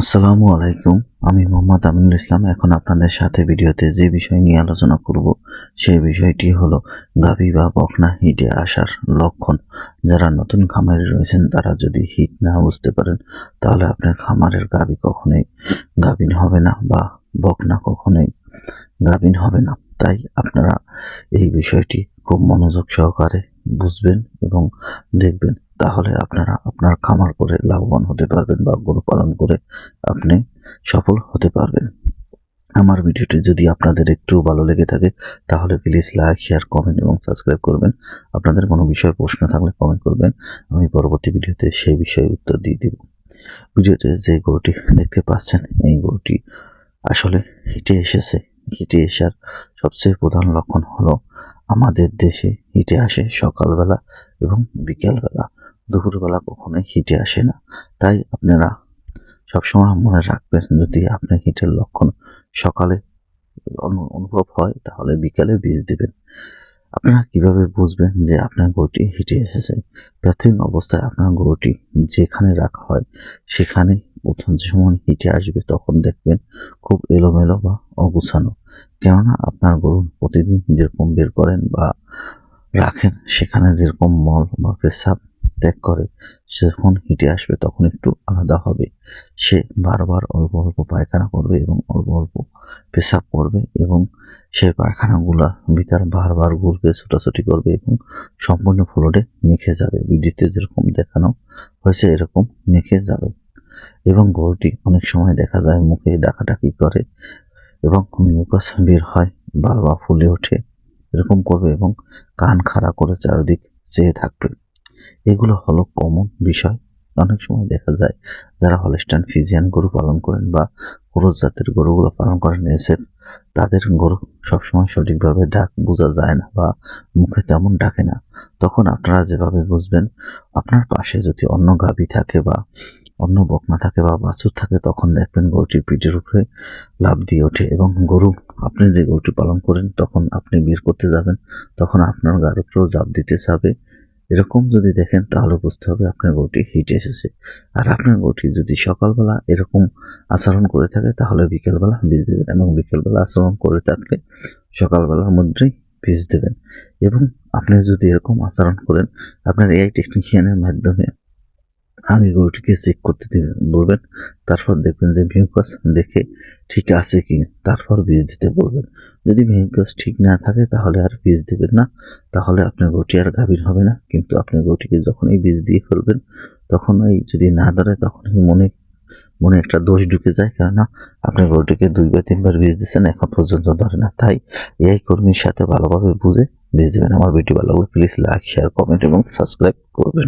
আসসালামু আলাইকুম। আমি মোহাম্মদ আমিনুল ইসলাম। এখন আপনাদের সাথে ভিডিওতে যে বিষয় নিয়ে আলোচনা করব সেই বিষয়টি হলো গাভী বা বকনা হিটে আসার লক্ষণ। যারা নতুন খামারে রয়েছেন তারা যদি হিট না বুঝতে পারেন তাহলে আপনার খামারের গাভী কখনোই গাভীন হবে না বা বকনা কখনোই গাভীন হবে না। তাই আপনারা এই বিষয়টি খুব মনোযোগ সহকারে বুঝবেন এবং দেখবেন, তাহলে আপনারা আপনার খামার করে লাভবান হতে পারবেন বা গরু পালন করে আপনি সফল হতে পারবেন। আমার ভিডিওটি যদি আপনাদের একটু ভালো লেগে থাকে তাহলে প্লিজ লাইক, শেয়ার, কমেন্ট এবং সাবস্ক্রাইব করবেন। আপনাদের কোনো বিষয়ে প্রশ্ন থাকলে কমেন্ট করবেন, আমি পরবর্তী ভিডিওতে সেই বিষয়ে উত্তর দিয়ে দেব। ভিডিওতে যে গরুটি দেখতে পাচ্ছেন এই গরুটি আসলে হিটে এসেছে। হিটে আসার সবচেয়ে প্রধান লক্ষণ হলো আমাদের দেশে হিটে আসে সকালবেলা এবং বিকেলবেলা, দুপুরবেলা কখনোই হিটে আসে না। তাই আপনারা সবসময় মনে রাখবেন, যদি আপনার হিটের লক্ষণ সকালে অনুভব হয় তাহলে বিকালে বীজ দেবেন। আপনারা কিভাবে বুঝবেন যে আপনার গরুটি হিটে এসেছে? প্রাথমিক অবস্থায় আপনার গরুটি যেখানে রাখা হয় সেখানে প্রথম যখন হিটে আসবে তখন দেখবেন খুব এলোমেলো বা অগুছানো। কেননা আপনার গরু প্রতিদিন যেরকম বের করেন বা রাখেন সেখানে যেরকম মল বা পেশাব ত্যাগ করে, যখন হিটে আসবে তখন একটু আলাদা হবে। সে বারবার অল্প অল্প পায়খানা করবে এবং অল্প অল্প পেশাব করবে এবং সেই পায়খানাগুলোর ভিতর বারবার ঘুরবে, ছোটাছুটি করবে এবং সম্পূর্ণ ফ্লোরে মেখে যাবে। ভিডিওতে যেরকম দেখানো হয়েছে এরকম মেখে যাবে এবং গরুটি অনেক সময় দেখা যায় মুখে ডাকাডাকি করে এবং মিউকাস বের হয়, বারবার ফুলে ওঠে, এরকম করবে এবং কান খাড়া করে চারিদিক চেয়ে থাকবে। এগুলো হলো কমন বিষয়। অনেক সময় দেখা যায় যারা হলস্টাইন ফ্রিজিয়ান গরু পালন করেন বা ক্রস জাতের গরুগুলো পালন করেন এসএফ, তাদের গরু সবসময় সঠিকভাবে ডাক বোঝা যায় না বা মুখে তেমন ডাকে না। তখন আপনারা যেভাবে বুঝবেন, আপনার পাশে যদি অন্য গাভী থাকে বা অন্য বকনা থাকে বা বাছুর থাকে তখন দেখবেন গরুটির পিঠের উপরে লাফ দিয়ে ওঠে এবং গরু, আপনি যে গরুটি পালন করেন তখন আপনি বের করতে যাবেন তখন আপনার গার উপরেও জাপ দিতে যাবে। এরকম যদি দেখেন তাহলে বুঝতে হবে আপনার গরুটি হিটে এসেছে। আর আপনার গরুটি যদি সকালবেলা এরকম আচরণ করে থাকে তাহলে বিকেলবেলা বীজ দেবেন এবং বিকেলবেলা আচরণ করে থাকলে সকালবেলার মধ্যেই বীজ দেবেন। এবং আপনি যদি এরকম আচরণ করেন, আপনার এআই টেকনিশিয়ানের মাধ্যমে আগে গরুটিকে চেক করতে বলবেন, তারপর দেখবেন যে মিউকাস দেখে ঠিক আছে কি, তারপর বীজ দিতে বলবেন। যদি মিউকাস ঠিক না থাকে তাহলে আর বীজ দেবেন না, তাহলে আপনার গরুটি আর গাভীর হবে না। কিন্তু আপনার গরুটিকে যখনই বীজ দিয়ে ফেলবেন তখনই যদি না দাঁড়ায় তখনই মনে একটা দোষ ঢুকে যায়, কেননা আপনার গরুটিকে 2 বা 3 বার বীজ দিচ্ছেন এখন পর্যন্ত ধরে না। তাই এই কর্মীর সাথে ভালোভাবে বুঝে বীজ দেবেন। আমার ভিডিও ভালো লাগলে প্লিজ লাইক, শেয়ার, কমেন্ট এবং সাবস্ক্রাইব করবেন।